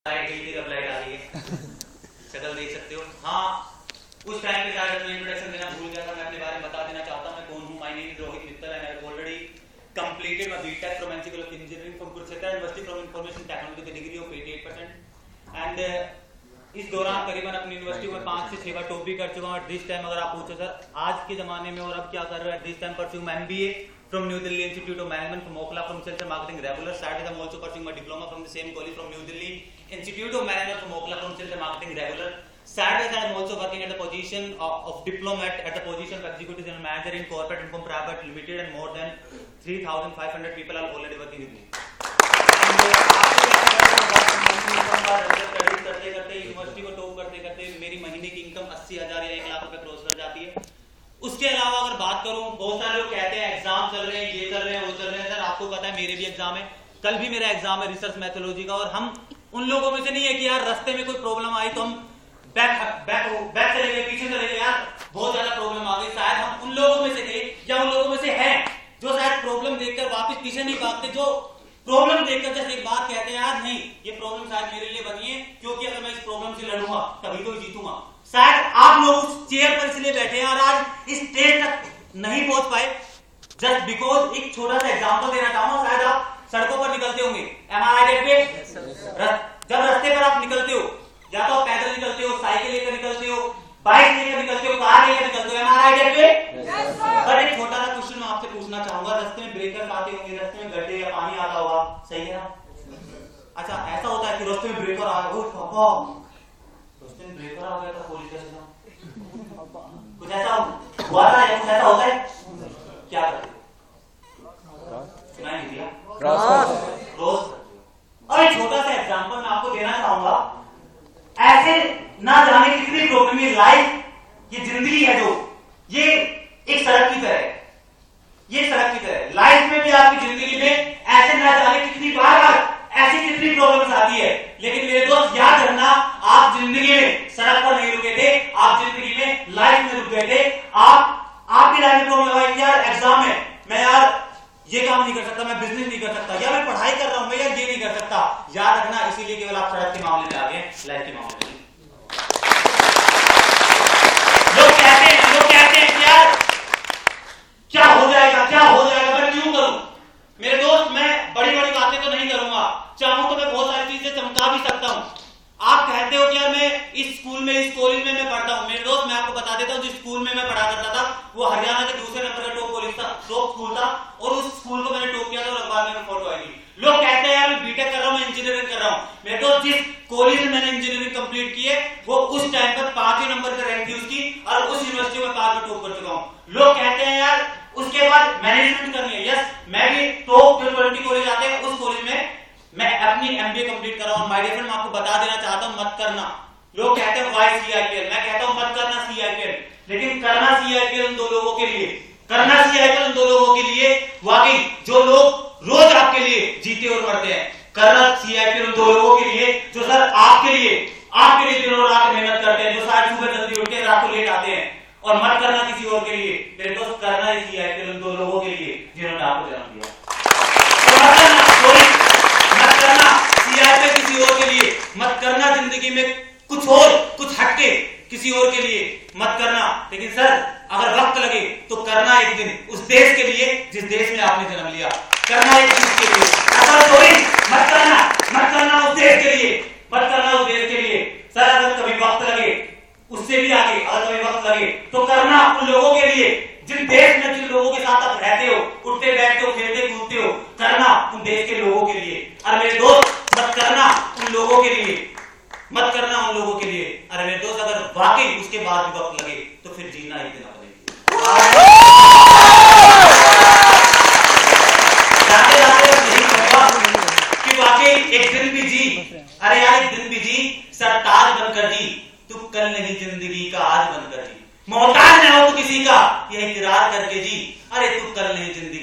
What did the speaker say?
Light आ रही है, शक्ल देख सकते हो। हाँ, उस टाइम पे शायद मैं इंट्रोडक्शन देना भूल गया था। मैं अपने बारे में बता देना चाहता हूँ मैं कौन हूँ। My name is Rohit Mittal and I have already completed my BTech from NC College of Engineering from Kurukshetra University from Information Technology with a degree of 88%। and इस दौरान करीबन अपनी यूनिवर्सिटी में 5 से 6 बार टॉप भी कर चुका हूँ। एट दिस टाइम अगर आप पूछो सर आज के जमाने में और अब क्या कर रहे हो, at this time pursuing my MBA from New Delhi Institute of Management from Okhla from Sales and Marketing regular. Saturday I'm also pursuing my diploma from the same college from New Delhi Institute of Management from Okhla from Sales and Marketing regular. Saturday I'm also working at the position of diplomat at the position of executive general manager in corporate income private limited and more than 3,500 people are already working with me. Study करते करते university को top करते करते मेरी महीने की income 80,000 या 1 लाख रुपए क्रॉस कर जाती है। उसके अलावा अगर बात करूं, बहुत सारे लोग कहते हैं एग्जाम चल रहे हैं, ये चल रहे हैं, वो चल रहे हैं। सर आपको पता है मेरे भी एग्जाम है, कल भी मेरा एग्जाम है रिसर्च मैथोलॉजी का। और हम उन लोगों में से नहीं है कि यार रास्ते में कोई प्रॉब्लम आई तो हम बैक चले गए, पीछे चले गए, यार बहुत ज्यादा प्रॉब्लम आ गई। शायद हम उन लोगों में से थे या उन लोगों में से हैं जो शायद प्रॉब्लम देखकर वापस पीछे नहीं भागते, जो प्रॉब्लम देखकर जैसे एक बात कहते हैं यार नहीं ये प्रॉब्लम शायद मेरे लिए बनी है क्योंकि अगर मैं इस प्रॉब्लम से लड़ूंगा तभी तो जीतूंगा। शायद आप लोग उस चेयर पर इसलिए बैठे हैं और आज इस स्टेज तक नहीं पहुंच पाए जस्ट बिकॉज एक छोटा सा एग्जांपल देना चाहूंगा। शायद आप सड़कों पर निकलते होंगे, एम आई राइट पे? जब रास्ते पर आप निकलते हो या तो आप पैदल निकलते हो, साइकिल लेकर निकलते हो, बाइक लेकर निकलते हो, कार लेकर निकलते हो, एम आई राइट पे? पर एक छोटा सा क्वेश्चन मैं आपसे पूछना चाहूंगा, रास्ते में ब्रेकर्स आते होंगे, रास्ते में गड्ढे या पानी आता होगा, सही है ना? अच्छा ऐसा होता है कि रास्ते में ब्रेकर आ गया, पापा रास्ते में ब्रेकर आ गया था पुलिस स्टेशन, कुछ ऐसा हुआ था या कुछ ऐसा होता है? क्या करते हो? सुनाई नहीं दिया? रोज। और एक छोटा सा एग्जांपल मैं आपको देना चाहूंगा। ऐसे ना जाने कितनी प्रॉब्लम है लाइफ, ये जिंदगी है जो ये एक सड़क की तरह है, ये सड़क की तरह है। लाइफ में भी आपकी जिंदगी में ऐसे ना जाने कितनी बार ऐसी कितनी प्रॉब्लम्स आती है, लेकिन मेरे दोस्त याद रखना आप जिंदगी में सड़क पर नहीं रुके थे, आप जिंदगी में लाइफ में रुक गए थे। आपकी लाइफ में प्रॉब्लम आई यार एग्जाम है, मैं यार ये काम नहीं कर सकता, मैं बिजनेस नहीं कर सकता, या मैं पढ़ाई कर रहा हूं मैं यार ये नहीं कर सकता। याद रखना इसीलिए केवल आप सड़क के मामले में आ गए, लाइफ के मामले में। लोग कहते हैं यार क्या हो जाएगा, क्या हो जाएगा, मैं क्यों करूं? मेरे दोस्त मैं बड़ी बड़ी बातें तो नहीं करूंगा, चाहूं तो मैं बहुत सारी चीजें चमका भी सकता हूं। आप कहते हो कि यार मैं इस स्कूल में इस कॉलेज में मैं पढ़ता हूं। मेरे दोस्त मैं आपको बता देता हूं जिस स्कूल में मैं पढ़ा करता था वो हरियाणा के दूसरे नंबर का टॉप कॉलेज था, टॉप स्कूल था, और उस स्कूल को मैंने टॉप किया था और अखबार में फोटो आई थी। लोग कहते हैं यार मैं बीटेक कर रहा हूं, मैं इंजीनियरिंग कर रहा हूं। मेरे दोस्त जिस कॉलेज में मैंने इंजीनियरिंग कंप्लीट की है वो उस टाइम पर 5वें नंबर पर रैंक थी उसकी, और उस यूनिवर्सिटी में 5 में टॉप कर चुका हूं। लोग कहते हैं यार उसके बाद मैनेजमेंट करनी है, यस मैं भी टॉप जो 20 कॉलेज आते हैं उस कॉलेज में मैं अपनी MBA कंप्लीट कर रहा हूं। माय डियर फ्रेंड मैं आपको बता देना चाहता हूं मत करना। लोग कहते हैं वाई CIPL, मैं कहता हूं मत करना CIPL, लेकिन करना CIPL उन 2 लोगों के लिए, करना CIPL उन 2 लोगों के लिए वाकई जो लोग रोज आपके लिए जीते और मरते हैं। करना CIPL उन 2 लोगों के लिए जो सर आपके लिए दिनों रात मेहनत करते हैं, जो शायद सुबह जल्दी उठ के रात को लेट आते हैं। और मत करना किसी और के लिए, मेरे दोस्त करना ही CIPL उन 2 लोगों के लिए जिन्होंने आपको जन्म दिया। मत करना CIPL किसी और के लिए, मत करना जिंदगी में कुछ और कुछ हटके किसी और के लिए मत करना। लेकिन सर अगर वक्त लगे तो करना एक दिन उस देश के लिए जिस देश में आपने जन्म लिया, करना एक दिन उसके लिए। मत करना उस देश के लिए, मत करना उस देश के लिए। सर अगर कभी वक्त लगे उससे भी आगे अगर कभी वक्त लगे तो करना उन लोगों के लिए जिन देश में जिन लोगों के साथ आप रहते हो, उठते बैठते हो, खेलते कूदते हो, करना उन देश के लोगों के लिए। और मेरे दोस्त मत करना उन लोगों के लिए, मत करना उन लोगों के लिए। अरे मेरे दोस्त अगर वाकई उसके बाद भी वक्त लगे तो फिर जीना ही देना पड़ेगा। कि वाकई एक दिन भी जी, अरे यार एक दिन भी जी, सरताज बनकर जी, तू कल नहीं जिंदगी का आज बनकर जी, मोहताज न हो तू किसी का ये इकरार करके जी, अरे तू कल नहीं जिंदगी